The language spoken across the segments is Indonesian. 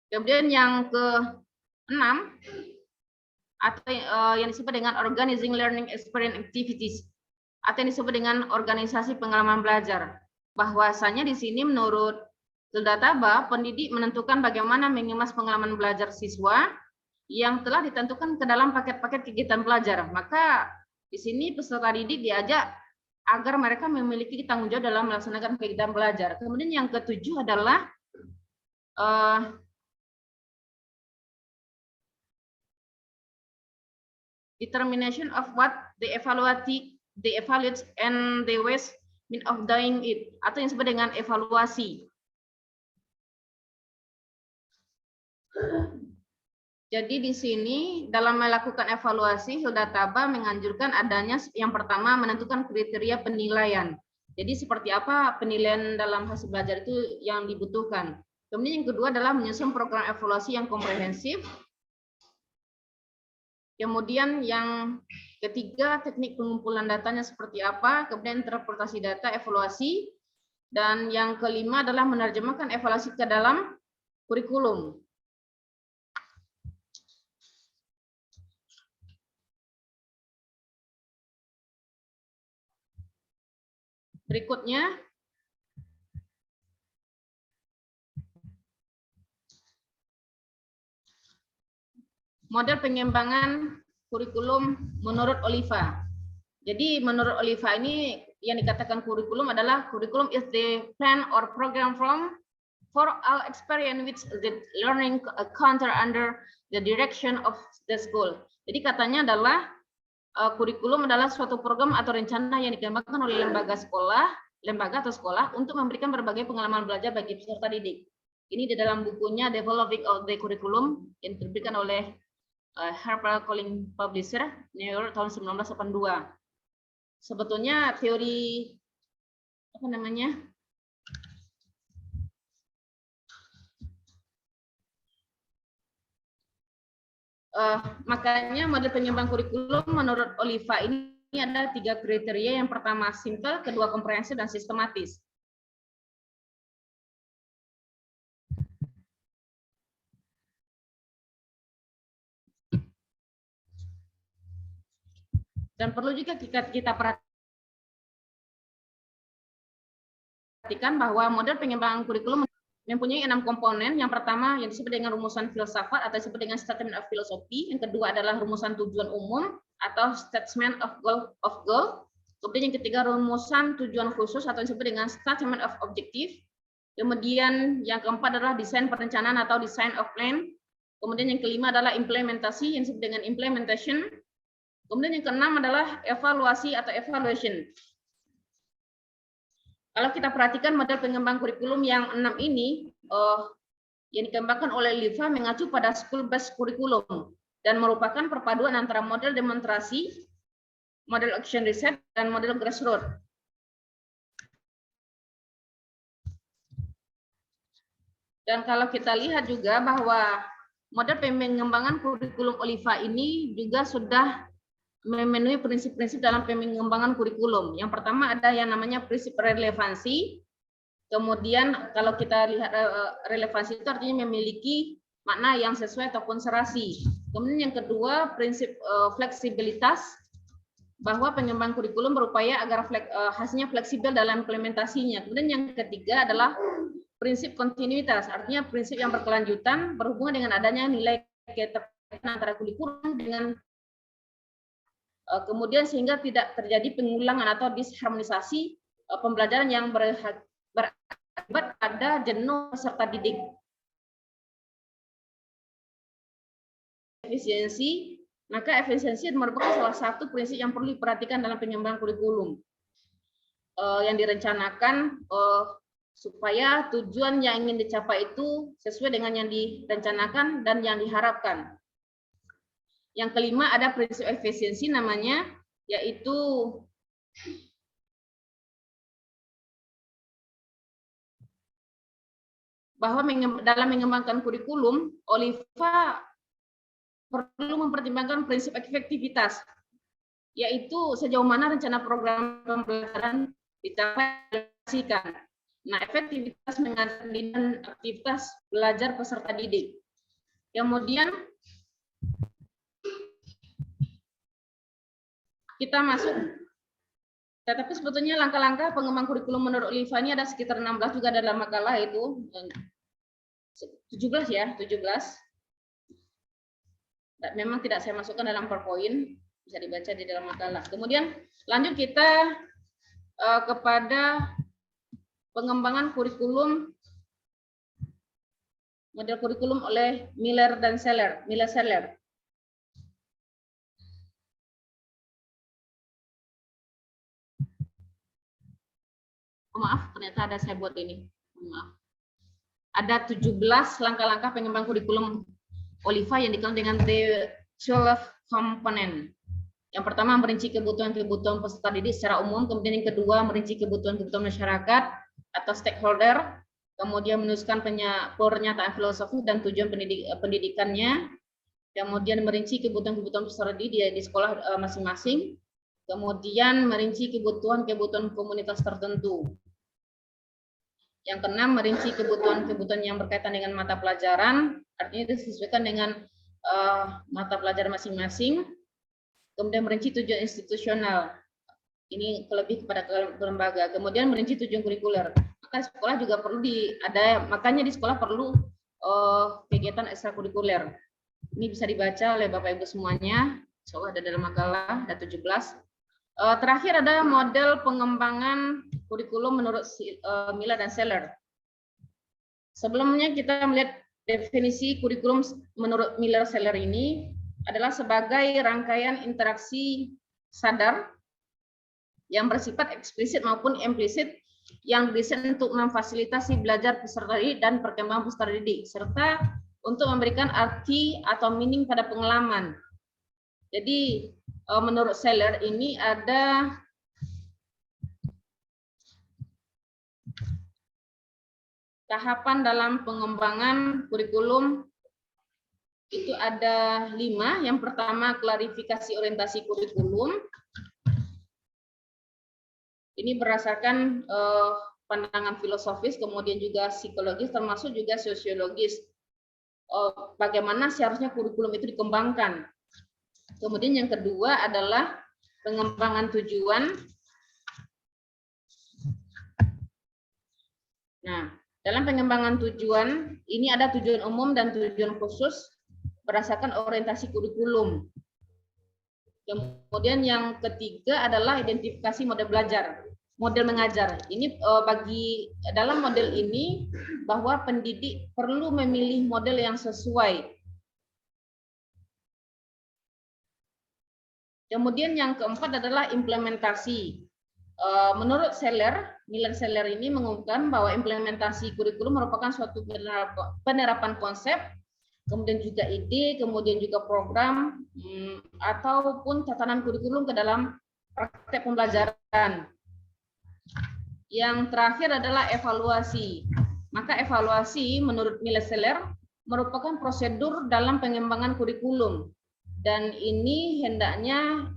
Kemudian yang ke-6 atau yang disebut dengan organizing learning experience activities atau yang disebut dengan organisasi pengalaman belajar. Bahwasanya di sini menurut Hilda Taba, pendidik menentukan bagaimana mengemas pengalaman belajar siswa yang telah ditentukan ke dalam paket-paket kegiatan belajar. Maka di sini peserta didik diajak agar mereka memiliki tanggung jawab dalam melaksanakan kegiatan belajar. Kemudian yang ke-7 adalah determination of what they evaluate and the ways mean of doing it, atau yang disebut dengan evaluasi. Jadi di sini dalam melakukan evaluasi, Hilda Taba menganjurkan adanya yang pertama menentukan kriteria penilaian. Jadi seperti apa penilaian dalam hasil belajar itu yang dibutuhkan. Kemudian yang kedua adalah menyusun program evaluasi yang komprehensif. Kemudian yang ketiga, teknik pengumpulan datanya seperti apa, kemudian interpretasi data, evaluasi, dan yang kelima adalah menerjemahkan evaluasi ke dalam kurikulum. Berikutnya, model pengembangan kurikulum menurut Oliva. Jadi menurut Oliva ini yang dikatakan kurikulum adalah kurikulum is the plan or program for all experience which the learning counter under the direction of the school. Jadi katanya adalah kurikulum adalah suatu program atau rencana yang dikembangkan oleh lembaga atau sekolah untuk memberikan berbagai pengalaman belajar bagi peserta didik. Ini di dalam bukunya Developing of the Curriculum yang diterbitkan oleh HarperCollins Publisher, New York tahun 1982. Sebetulnya teori apa namanya? Makanya model penyeimbang kurikulum menurut Oliva ini ada 3 kriteria. Yang pertama simple, kedua komprehensif dan sistematis. Dan perlu juga kita perhatikan bahwa model pengembangan kurikulum mempunyai 6 komponen. Yang pertama yang disebut dengan rumusan filsafat atau disebut dengan statement of philosophy. Yang kedua adalah rumusan tujuan umum atau statement of goal. Kemudian yang ketiga rumusan tujuan khusus atau disebut dengan statement of objective. Kemudian yang keempat adalah desain perencanaan atau design of plan. Kemudian yang kelima adalah implementasi yang disebut dengan implementation. Kemudian yang keenam adalah evaluasi atau evaluation. Kalau kita perhatikan model pengembang kurikulum yang 6 ini yang dikembangkan oleh Oliva mengacu pada school based kurikulum dan merupakan perpaduan antara model demonstrasi, model action research, dan model grassroots. Dan kalau kita lihat juga bahwa model pengembangan kurikulum Oliva ini juga sudah memenuhi prinsip-prinsip dalam pengembangan kurikulum. Yang pertama ada yang namanya prinsip relevansi. Kemudian kalau kita lihat relevansi itu artinya memiliki makna yang sesuai ataupun serasi. Kemudian yang kedua prinsip fleksibilitas, bahwa pengembang kurikulum berupaya agar hasilnya fleksibel dalam implementasinya. Kemudian yang ketiga adalah prinsip kontinuitas, artinya prinsip yang berkelanjutan berhubungan dengan adanya nilai keterkaitan antara kurikulum dengan kemudian sehingga tidak terjadi pengulangan atau disharmonisasi pembelajaran yang berakibat pada jenuh peserta didik. Efisiensi, maka efisiensi merupakan salah satu prinsip yang perlu diperhatikan dalam pengembangan kurikulum yang direncanakan supaya tujuan yang ingin dicapai itu sesuai dengan yang direncanakan dan yang diharapkan. Yang kelima ada prinsip efisiensi namanya, yaitu bahwa dalam mengembangkan kurikulum, Oliva perlu mempertimbangkan prinsip efektivitas, yaitu sejauh mana rencana program pembelajaran dicapai. Nah, efektivitas mengatur aktivitas belajar peserta didik. Kemudian kita masuk, tetapi sebetulnya langkah-langkah pengembang kurikulum menurut Oliva ini ada sekitar 16 juga dalam makalah itu. 17 ya, 17. Memang tidak saya masukkan dalam PowerPoint, bisa dibaca di dalam makalah. Kemudian lanjut kita kepada pengembangan kurikulum, model kurikulum oleh Miller dan Seller. Oh, maaf, ternyata ada saya buat ini. Maaf. Ada 17 langkah-langkah pengembang kurikulum Oliva yang dikenal dengan the 12 component. Yang pertama merinci kebutuhan-kebutuhan peserta didik secara umum, kemudian yang kedua merinci kebutuhan-kebutuhan masyarakat atau stakeholder, kemudian menuliskan pernyataan filosofi dan tujuan pendidikannya, kemudian merinci kebutuhan-kebutuhan peserta didik di sekolah masing-masing, kemudian merinci kebutuhan-kebutuhan komunitas tertentu. Yang keenam, merinci kebutuhan-kebutuhan yang berkaitan dengan mata pelajaran, artinya disesuaikan dengan mata pelajaran masing-masing. Kemudian merinci tujuan institusional, ini lebih kepada lembaga. Kemudian merinci tujuan kurikuler. Maka sekolah juga perlu makanya di sekolah perlu kegiatan ekstrakurikuler. Ini bisa dibaca oleh Bapak Ibu semuanya. Insyaallah ada dalam makalah, ada 17. Terakhir ada model pengembangan kurikulum menurut Miller dan Seller. Sebelumnya kita melihat definisi kurikulum menurut Miller Seller ini adalah sebagai rangkaian interaksi sadar yang bersifat eksplisit maupun implisit yang didesain untuk memfasilitasi belajar peserta didik dan perkembangan peserta didik serta untuk memberikan arti atau meaning pada pengalaman. Jadi menurut Seller ini ada tahapan dalam pengembangan kurikulum itu ada 5. Yang pertama klarifikasi orientasi kurikulum. Ini berdasarkan pandangan filosofis, kemudian juga psikologis, termasuk juga sosiologis. Bagaimana seharusnya kurikulum itu dikembangkan. Kemudian yang kedua adalah pengembangan tujuan. Nah, dalam pengembangan tujuan, ini ada tujuan umum dan tujuan khusus berdasarkan orientasi kurikulum. Kemudian yang ketiga adalah identifikasi model belajar, model mengajar. Ini bagi dalam model ini bahwa pendidik perlu memilih model yang sesuai. Kemudian yang keempat adalah implementasi. Menurut Miller Seller ini mengumumkan bahwa implementasi kurikulum merupakan suatu penerapan konsep, kemudian juga ide, kemudian juga program ataupun tatanan kurikulum ke dalam praktek pembelajaran. Yang terakhir adalah evaluasi. Maka evaluasi menurut Miller Seller merupakan prosedur dalam pengembangan kurikulum. Dan ini hendaknya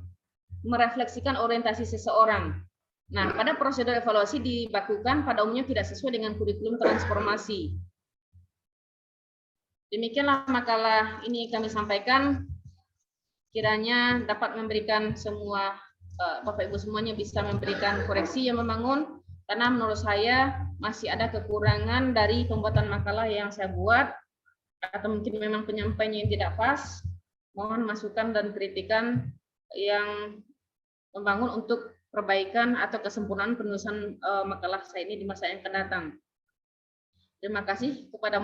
merefleksikan orientasi seseorang. Nah, pada prosedur evaluasi dibakukan pada umumnya tidak sesuai dengan kurikulum transformasi. Demikianlah makalah ini kami sampaikan. Kiranya dapat memberikan semua, Bapak Ibu semuanya bisa memberikan koreksi yang membangun, karena menurut saya masih ada kekurangan dari pembuatan makalah yang saya buat, atau mungkin memang penyampaiannya yang tidak pas. Mohon masukan dan kritikan yang membangun untuk perbaikan atau kesempurnaan penulisan makalah saya ini di masa yang akan datang. Terima kasih kepada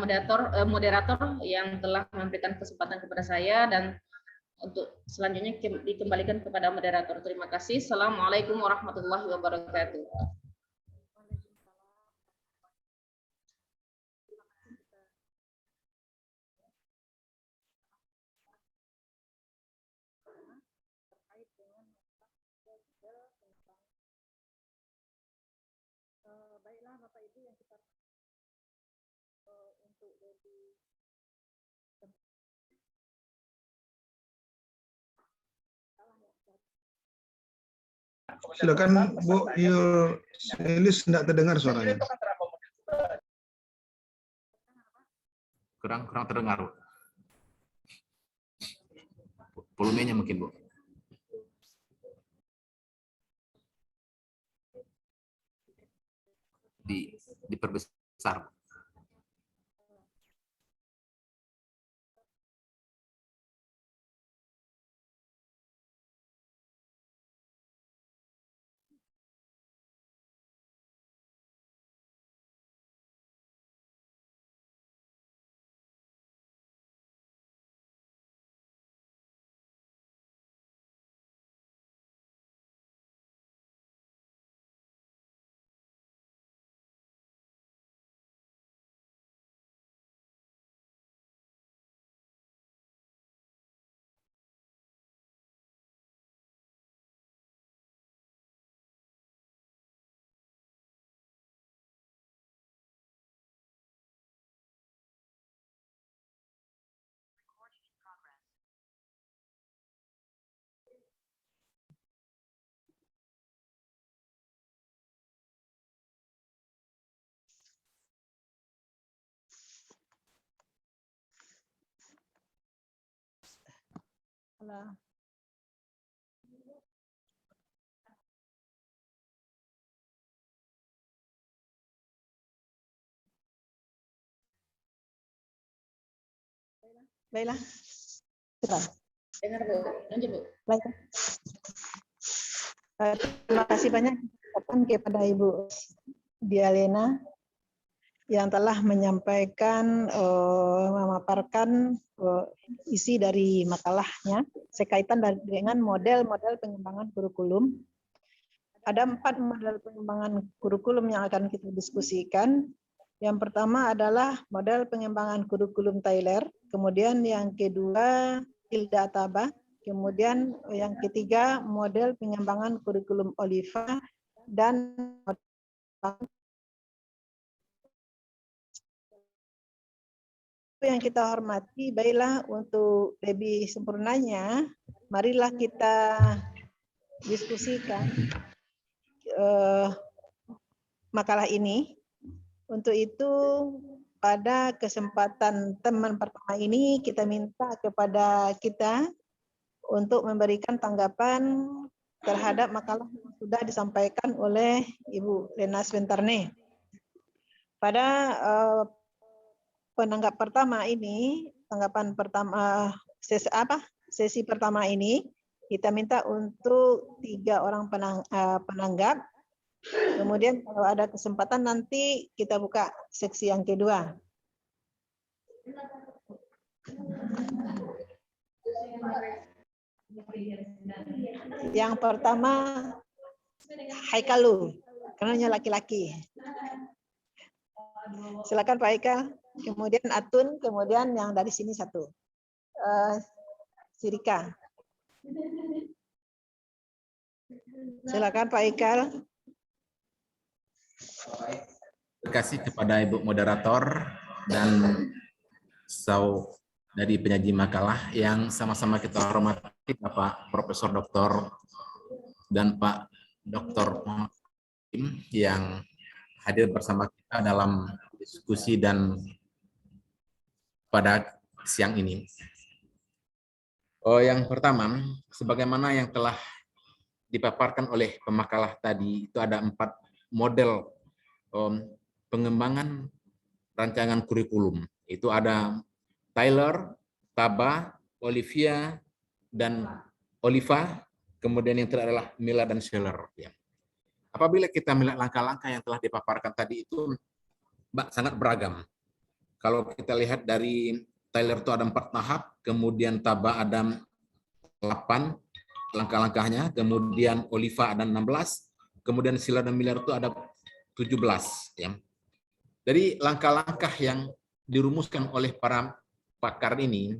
moderator yang telah memberikan kesempatan kepada saya, dan untuk selanjutnya dikembalikan kepada moderator. Terima kasih. Assalamualaikum warahmatullahi wabarakatuh. Baiklah Bapak Ibu yang kita untuk dari silakan Bu, your list tidak terdengar suaranya. Kurang terdengar. volumenya mungkin Bu. Diperbesar. Halo. Baiklah. Cepat. Dengar Bu, lanjut Bu. Baik. Terima kasih banyak kepada Ibu Dialena yang telah menyampaikan, memaparkan isi dari makalahnya sekaitan dengan model-model pengembangan kurikulum. Ada 4 model pengembangan kurikulum yang akan kita diskusikan. Yang pertama adalah model pengembangan kurikulum Tyler, kemudian yang kedua Hilda Taba, kemudian yang ketiga model pengembangan kurikulum Oliva, dan yang kita hormati, baiklah untuk lebih sempurnanya, marilah kita diskusikan makalah ini. Untuk itu, pada kesempatan teman pertama ini, kita minta kepada kita untuk memberikan tanggapan terhadap makalah yang sudah disampaikan oleh Ibu Lena Sventarne. Pada penanggap pertama ini, tanggapan pertama sesi pertama ini, kita minta untuk 3 orang penanggap. Kemudian kalau ada kesempatan nanti kita buka seksi yang kedua. Yang pertama Haikalu, karena laki-laki. Silakan Pak Haikal. Kemudian Atun, kemudian yang dari sini 1. Sirika. Silakan Pak Haikal. Terima kasih kepada Ibu Moderator dan dari penyaji makalah yang sama-sama kita hormati, Bapak Profesor Dr. dan Pak Dr. yang hadir bersama kita dalam diskusi dan pada siang ini. Yang pertama, sebagaimana yang telah dipaparkan oleh pemakalah tadi, itu ada 4 model pengembangan rancangan kurikulum. Itu ada Tyler, Taba, Olivia, dan Oliva, kemudian yang terakhir adalah Miller dan Scheller. Apabila kita melihat langkah-langkah yang telah dipaparkan tadi itu sangat beragam. Kalau kita lihat dari Tyler itu ada 4 tahap, kemudian Taba ada 8 langkah-langkahnya, kemudian Oliva ada 16, kemudian Scheller dan Miller itu ada 17. Ya. Jadi langkah-langkah yang dirumuskan oleh para pakar ini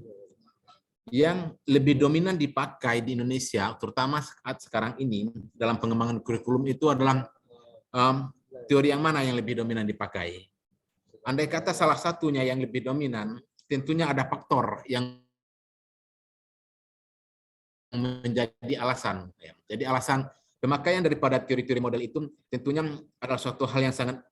yang lebih dominan dipakai di Indonesia, terutama saat sekarang ini dalam pengembangan kurikulum itu adalah teori yang mana yang lebih dominan dipakai. Andai kata salah satunya yang lebih dominan, tentunya ada faktor yang menjadi alasan. Jadi alasan pemakaian daripada teori-teori model itu tentunya adalah suatu hal yang sangat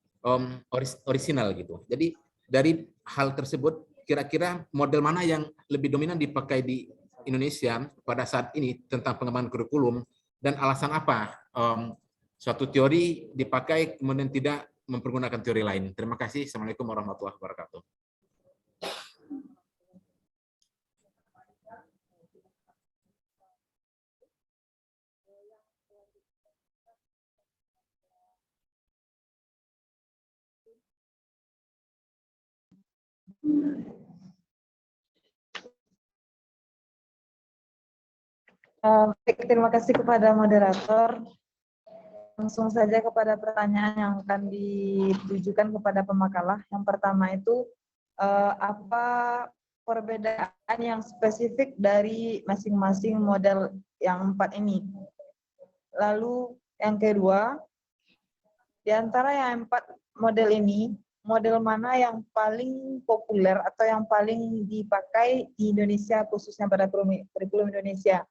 orisinal gitu. Jadi dari hal tersebut kira-kira model mana yang lebih dominan dipakai di Indonesia pada saat ini tentang pengembangan kurikulum dan alasan apa suatu teori dipakai kemudian tidak mempergunakan teori lain. Terima kasih. Assalamualaikum warahmatullahi wabarakatuh. Baik, terima kasih kepada moderator. Langsung saja kepada pertanyaan yang akan ditujukan kepada pemakalah. Yang pertama itu, apa perbedaan yang spesifik dari masing-masing model yang 4 ini? Lalu yang kedua, di antara yang 4 model ini, model mana yang paling populer atau yang paling dipakai di Indonesia, khususnya pada kurikulum Indonesia?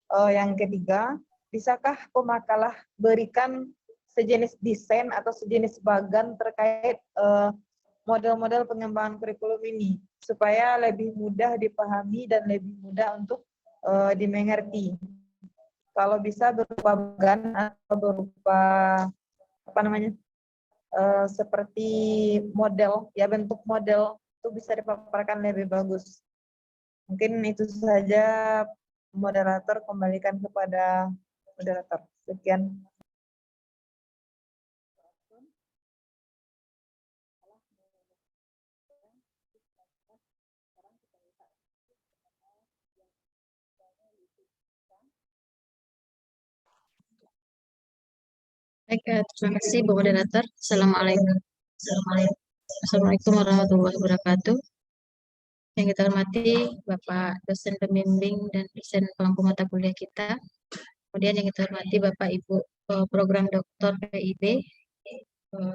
Yang ketiga, bisakah pemakalah berikan sejenis desain atau sejenis bagan terkait model-model pengembangan kurikulum ini supaya lebih mudah dipahami dan lebih mudah untuk dimengerti? Kalau bisa berupa bagan atau berupa seperti model, ya bentuk model itu bisa dipaparkan lebih bagus. Mungkin itu saja. Moderator, kembalikan kepada moderator. Sekian. Baik, terima kasih Bu Moderator. Assalamualaikum. Assalamualaikum warahmatullahi wabarakatuh. Yang kita hormati Bapak dosen pembimbing dan dosen pemangku mata kuliah kita. Kemudian yang kita hormati Bapak Ibu program Doktor PIB.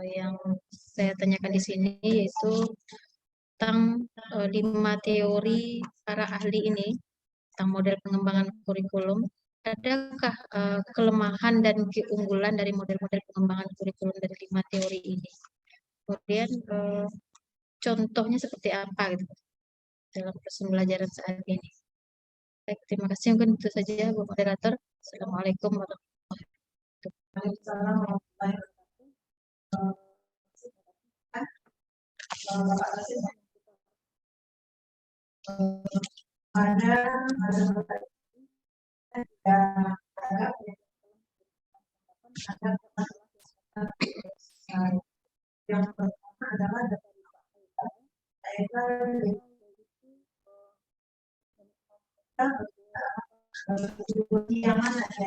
Yang saya tanyakan di sini yaitu tentang 5 teori para ahli ini tentang model pengembangan kurikulum. Adakah kelemahan dan keunggulan dari model-model pengembangan kurikulum dari 5 teori ini? Kemudian contohnya seperti apa gitu dalam proses pembelajaran saat ini? Baik, terima kasih. Mungkin itu saja Bu Moderator. Assalamualaikum warahmatullahi wabarakatuh. Yang pertama adalah yang mana ya?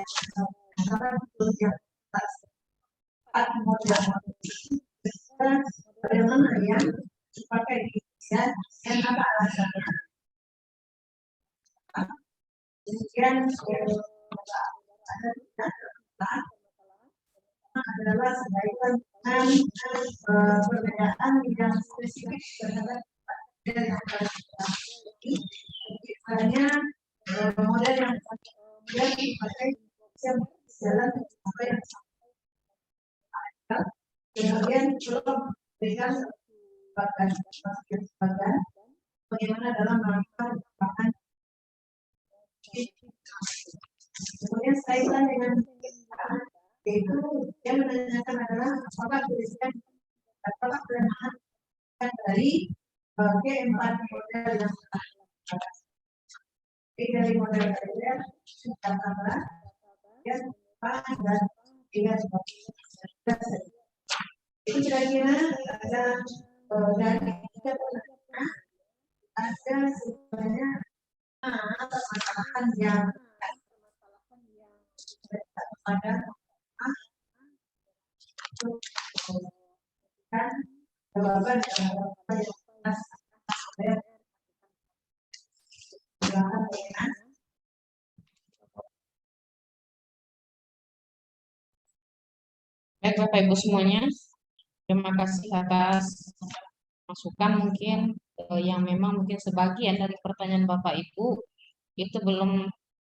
Bagaimana yang dipakai di Indonesia dan apa alasannya? Kemudian adalah sekaitan dengan perbedaan yang spesifik terhadap misalnya model yang dipakai jalan apa yang kemudian belum dengan bagan bagaimana dalam melakukan pengembangan. Kemudian kaitan dengan yaitu yang menanyakan adalah apakah tulisan apakah kelemahan dari keempat model yang dari model reguler sudah tambah dan dan dengan itu kira-kira ada dari kita ada sebenarnya permasalahan yang pada dan jawaban Baik Bapak Ibu semuanya, terima kasih atas masukan mungkin yang memang mungkin sebagian dari pertanyaan Bapak Ibu itu belum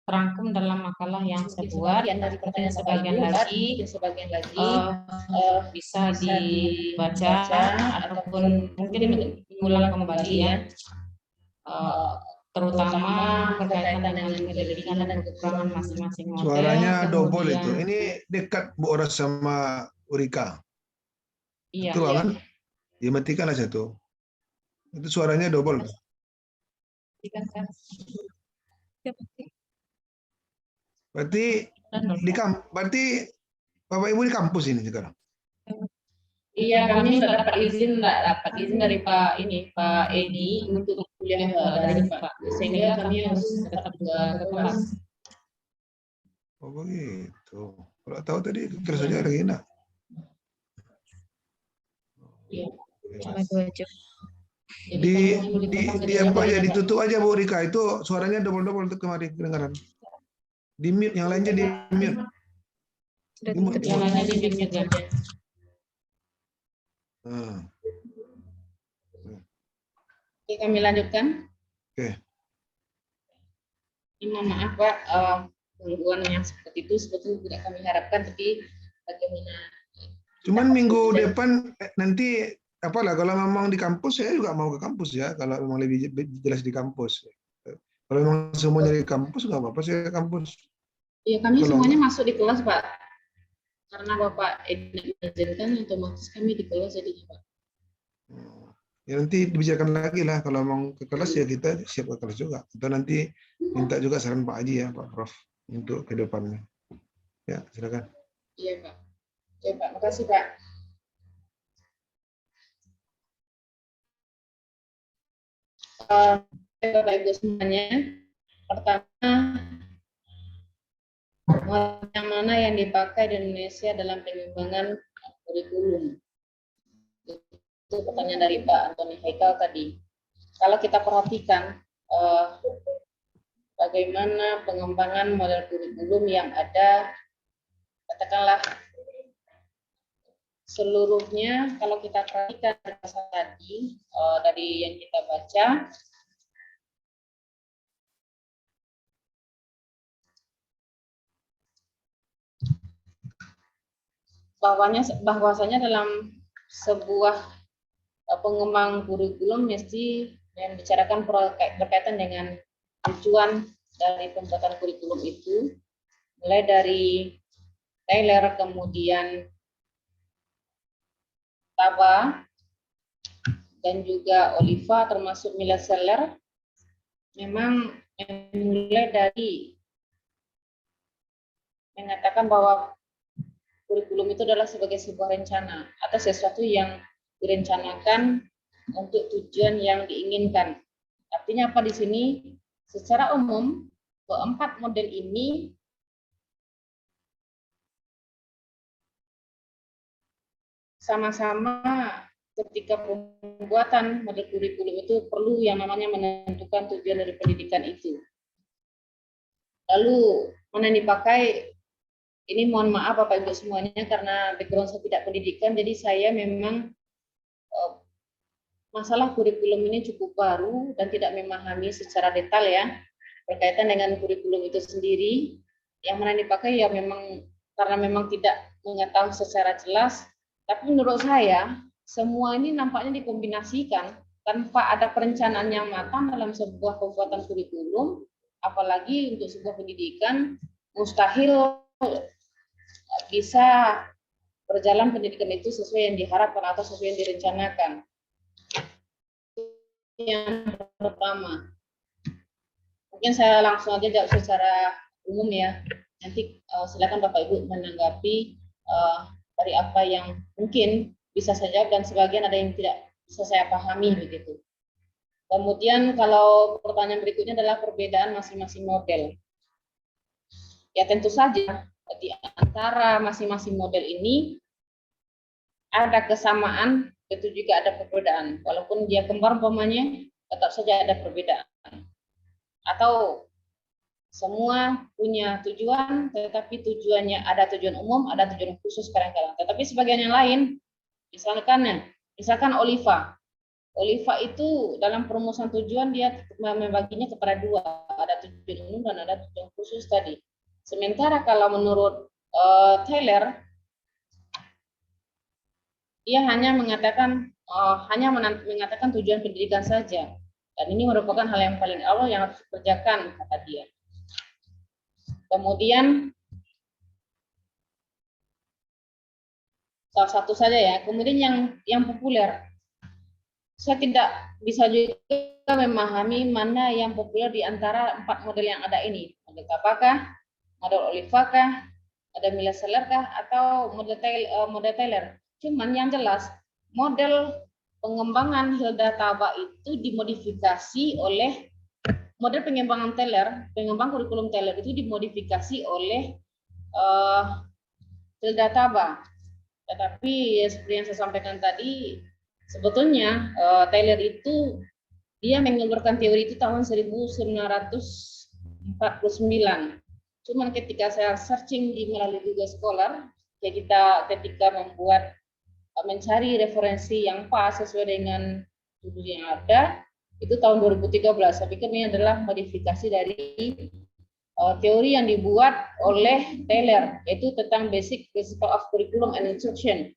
terangkum dalam makalah yang saya buat. Dari pertanyaan sebagian lagi bisa dibaca ataupun mungkin diulang kembali ya. terutama berkaitan dengan kelebihan dan kekurangan masing-masing model. Suaranya double kemudian- itu. Ini dekat Bu Oras sama Urika. Iya, Itu kan? Dimatikanlah satu. Itu suaranya double. Berarti berarti Bapak Ibu di kampus ini sekarang. Iya, kami sudah dapat izin dari Pak Edi untuk kuliah dari Pak, sehingga kami harus tetap ke kelas. Oh begitu. Kalau tahu tadi terus saja lagi enak. Iya. Cuma 2 jam. Di apa aja ditutup aja Bu Rika, itu suaranya double untuk kemarin kedengaran. Di mute, yang lainnya di mute. Sudah Di mute. tutup. Yang lainnya di mute saja. Nah, Oke, kami lanjutkan. oke. Ini mohon maaf Pak, gangguan yang seperti itu sebetulnya tidak kami harapkan, tapi bagaimana? Cuman minggu depan nanti apalah kalau memang di kampus saya juga mau ke kampus ya, kalau memang lebih jelas di kampus. Kalau memang semuanya di kampus nggak apa-apa saya ke kampus. Iya, kami Kalau semuanya masuk di kelas Pak. Karena Bapak Edi mengizinkan, otomatis kami di kelas jadi Pak. Ya nanti dibicarakan lagi lah, kalau mau ke kelas ya kita siap ke kelas juga. Atau nanti minta juga saran Pak Haji ya, Pak Prof, untuk ke depannya. Ya, silakan. Iya Pak. Oke Pak, makasih Pak. Bapak Ibu semuanya, pertama model yang mana yang dipakai di Indonesia dalam pengembangan kurikulum? Itu pertanyaan dari Pak Antoni Haikal tadi. Kalau kita perhatikan bagaimana pengembangan model kurikulum yang ada, katakanlah seluruhnya, kalau kita perhatikan tadi dari yang kita baca, bahwasanya dalam sebuah pengembang kurikulum mesti membicarakan berkaitan dengan tujuan dari pembuatan kurikulum itu, mulai dari Taylor, kemudian Taba, dan juga Oliva, termasuk Miller Seller, memang mulai dari mengatakan bahwa kurikulum itu adalah sebagai sebuah rencana atau sesuatu yang direncanakan untuk tujuan yang diinginkan. Artinya apa di sini? Secara umum, keempat model ini sama-sama ketika pembuatan model kurikulum itu perlu yang namanya menentukan tujuan dari pendidikan itu. Lalu mana yang dipakai? Ini mohon maaf Bapak Ibu semuanya karena background saya tidak pendidikan, jadi saya memang masalah kurikulum ini cukup baru dan tidak memahami secara detail ya berkaitan dengan kurikulum itu sendiri. Yang mana dipakai ya memang karena memang tidak mengetahui secara jelas, tapi menurut saya semua ini nampaknya dikombinasikan tanpa ada perencanaan yang matang dalam sebuah pembuatan kurikulum, apalagi untuk sebuah pendidikan, mustahil bisa berjalan pendidikan itu sesuai yang diharapkan atau sesuai yang direncanakan. Yang pertama, mungkin saya langsung aja jawab secara umum ya. Nanti silakan Bapak Ibu menanggapi dari apa yang mungkin bisa saya jawab dan sebagian ada yang tidak bisa saya pahami begitu. Kemudian kalau pertanyaan berikutnya adalah perbedaan masing-masing model. Ya tentu saja di antara masing-masing model ini ada kesamaan, itu juga ada perbedaan. Walaupun dia kembar umpamanya, tetap saja ada perbedaan. Atau semua punya tujuan, tetapi tujuannya ada tujuan umum, ada tujuan khusus kadang-kadang. Tetapi sebagian yang lain, misalkan Oliva. Oliva itu dalam perumusan tujuan dia membaginya kepada dua, ada tujuan umum dan ada tujuan khusus tadi. Sementara kalau menurut Taylor, dia hanya mengatakan mengatakan tujuan pendidikan saja. Dan ini merupakan hal yang paling awal yang harus dikerjakan, kata dia. Kemudian salah satu saja ya. Kemudian yang populer, saya tidak bisa juga memahami mana yang populer di antara 4 model yang ada ini. Model Tabakah, model Olivakah, ada Miller Seller kah, atau model Taylor. Cuman yang jelas model pengembangan Hilda Taba itu dimodifikasi oleh model pengembangan Taylor, pengembang kurikulum Taylor itu dimodifikasi oleh Hilda Taba. Tetapi seperti yang saya sampaikan tadi, sebetulnya Taylor itu dia mengeluarkan teori itu tahun 1949. Cuman ketika saya searching di melalui Google Scholar, ya ketika mencari referensi yang pas sesuai dengan judul yang ada, itu tahun 2013. Saya pikir ini adalah modifikasi dari teori yang dibuat oleh Taylor, yaitu tentang Basic Principle of Curriculum and Instruction.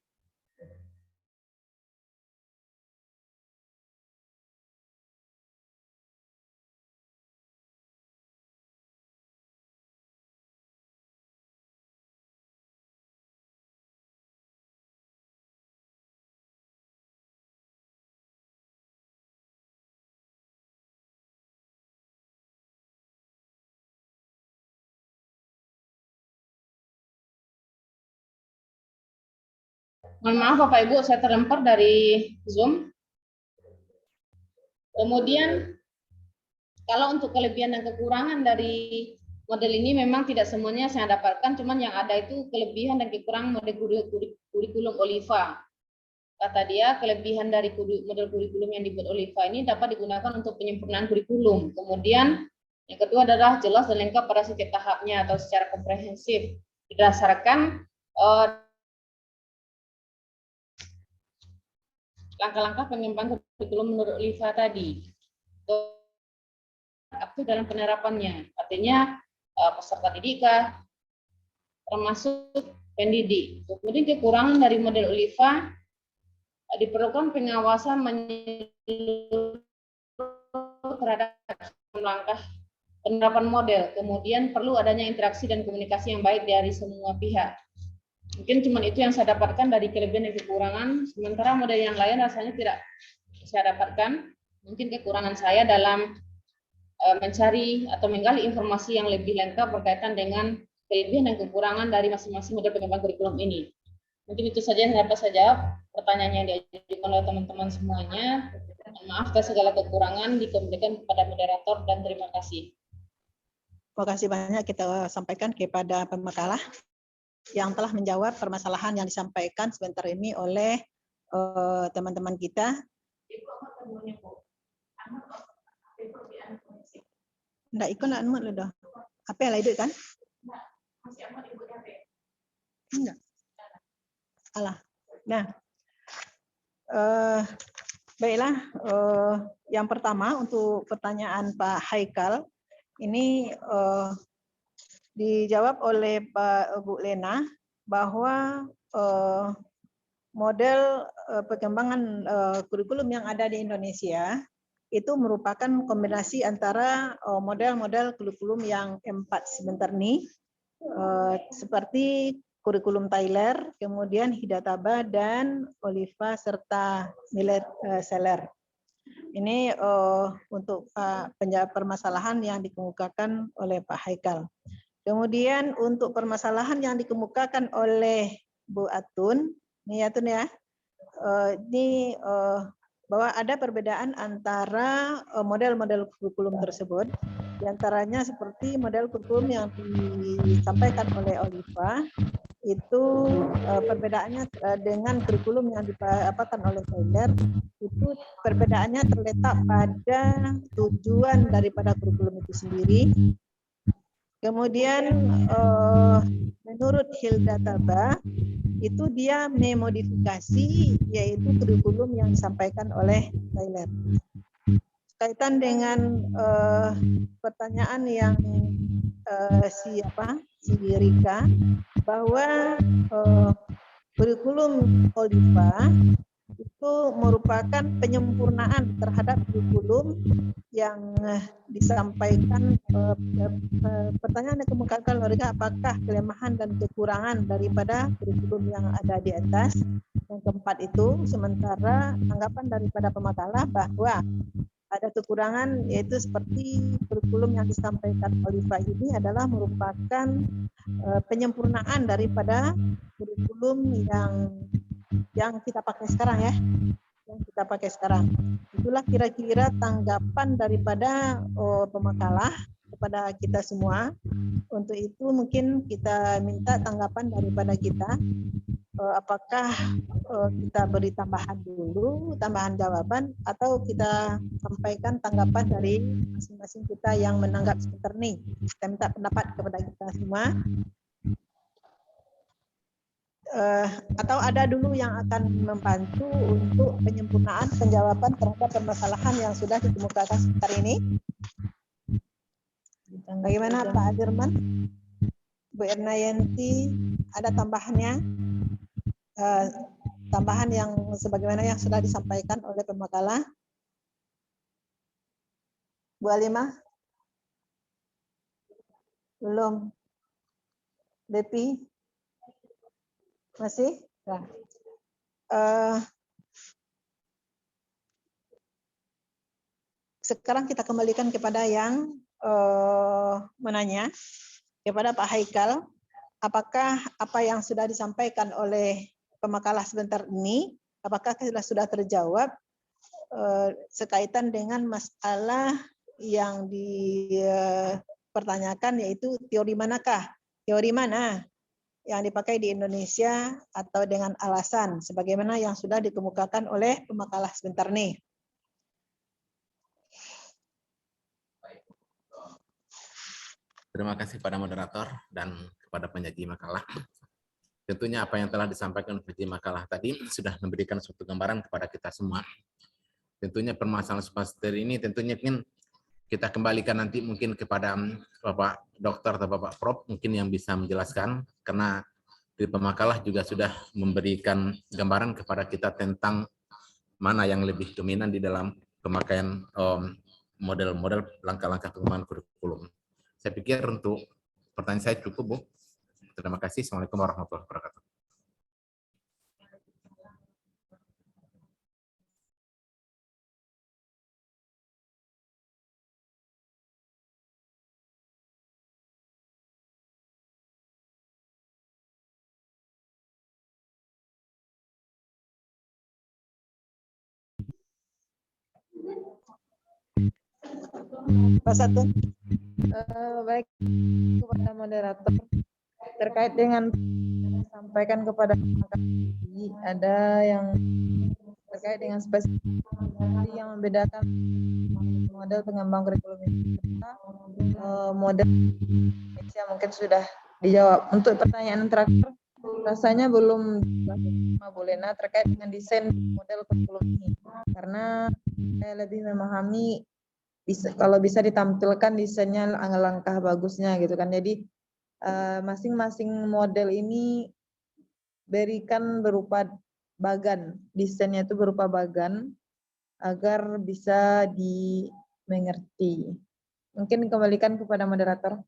Mohon maaf Bapak Ibu, saya terlempar dari Zoom. Kemudian, kalau untuk kelebihan dan kekurangan dari model ini memang tidak semuanya saya dapatkan, cuman yang ada itu kelebihan dan kekurangan model kurikulum Oliva. Kata dia, kelebihan dari model kurikulum yang dibuat Oliva ini dapat digunakan untuk penyempurnaan kurikulum. Kemudian, yang kedua adalah jelas dan lengkap pada setiap tahapnya atau secara komprehensif. Berdasarkan langkah-langkah pengembangan kurikulum menurut Oliva tadi. Aktif dalam penerapannya, artinya peserta didik, termasuk pendidik. Kemudian kekurangan dari model Oliva, diperlukan pengawasan menyeluruh terhadap langkah penerapan model. Kemudian perlu adanya interaksi dan komunikasi yang baik dari semua pihak. Mungkin cuma itu yang saya dapatkan dari kelebihan dan kekurangan, sementara model yang lain rasanya tidak saya dapatkan. Mungkin kekurangan saya dalam mencari atau menggali informasi yang lebih lengkap berkaitan dengan kelebihan dan kekurangan dari masing-masing model pengembangan kurikulum ini. Mungkin itu saja yang dapat saya jawab pertanyaan yang diajukan oleh teman-teman semuanya. Maaf atas segala kekurangan, dikembalikan kepada moderator dan terima kasih. Terima kasih banyak kita sampaikan kepada pemakalah yang telah menjawab permasalahan yang disampaikan sebentar ini oleh teman-teman kita. Nggak ikut nak amat lu dah. Apa yang lain kan? Enggak. Alah. Nah, baiklah. Yang pertama untuk pertanyaan Pak Haikal ini dijawab oleh Bu Lena bahwa model pengembangan kurikulum yang ada di Indonesia itu merupakan kombinasi antara model-model kurikulum yang 4 sebentar ini, seperti kurikulum Taylor, kemudian Hilda Taba dan Oliva serta Miller Seller. Ini untuk penjawab permasalahan yang dikemukakan oleh Pak Haikal. Kemudian untuk permasalahan yang dikemukakan oleh Bu Atun, ini Atun ya, ini bahwa ada perbedaan antara model-model kurikulum tersebut, diantaranya seperti model kurikulum yang disampaikan oleh Oliva, itu perbedaannya dengan kurikulum yang dipaparkan oleh Taylor, itu perbedaannya terletak pada tujuan daripada kurikulum itu sendiri. Kemudian menurut Hilda Taba, itu dia memodifikasi yaitu kurikulum yang disampaikan oleh Taylor. Kaitan dengan pertanyaan yang si Rika, bahwa kurikulum Oliva itu merupakan penyempurnaan terhadap kurikulum yang disampaikan. Pertanyaan yang dikemukakan oleh apakah kelemahan dan kekurangan daripada kurikulum yang ada di atas. Yang keempat itu, sementara tanggapan daripada pemakalah bahwa ada kekurangan, yaitu seperti kurikulum yang disampaikan Oliva ini adalah merupakan penyempurnaan daripada kurikulum yang kita pakai sekarang ya, yang kita pakai sekarang. Itulah kira-kira tanggapan daripada pemakalah kepada kita semua. Untuk itu mungkin kita minta tanggapan daripada kita. Apakah kita beri tambahan dulu, tambahan jawaban, atau kita sampaikan tanggapan dari masing-masing kita yang menanggap sebentar nih. Kita minta pendapat kepada kita semua. Atau ada dulu yang akan membantu untuk penyempurnaan penjawaban terhadap permasalahan yang sudah dikemukakan sebentar ini. Bagaimana Pak Adirman? Bu Ernayanti, ada tambahannya? Tambahan yang sebagaimana yang sudah disampaikan oleh pemakalah. Bu Alimah? Belum. Depi? Masih? Nah. Sekarang kita kembalikan kepada yang menanya, kepada Pak Haikal. Apakah apa yang sudah disampaikan oleh pemakalah sebentar ini, apakah sudah terjawab sekaitan dengan masalah yang dipertanyakan, yaitu teori manakah? Teori mana yang dipakai di Indonesia atau dengan alasan sebagaimana yang sudah dikemukakan oleh pemakalah sebentar nih. Terima kasih pada moderator dan kepada penyaji makalah. Tentunya apa yang telah disampaikan penyaji makalah tadi sudah memberikan suatu gambaran kepada kita semua. Tentunya permasalahan supersteri ini tentunya ingin kita kembalikan nanti mungkin kepada Bapak Dokter atau Bapak Prof mungkin yang bisa menjelaskan, karena di pemakalah juga sudah memberikan gambaran kepada kita tentang mana yang lebih dominan di dalam pemakaian model-model langkah-langkah pengembangan kurikulum. Saya pikir untuk pertanyaan saya cukup, Bu. Terima kasih. Assalamualaikum warahmatullahi wabarakatuh. Pak Satun. Baik, kepada moderator terkait dengan sampaikan kepada ada yang terkait dengan spesifikasi yang membedakan model pengembang kurikulum model Indonesia mungkin sudah dijawab. Untuk pertanyaan terakhir rasanya belum Bu Lena terkait dengan desain model kurikulum ini, karena saya lebih memahami kalau bisa ditampilkan desainnya langkah bagusnya gitu kan. Jadi masing-masing model ini berikan berupa bagan, desainnya itu berupa bagan agar bisa dimengerti. Mungkin kembalikan kepada moderator.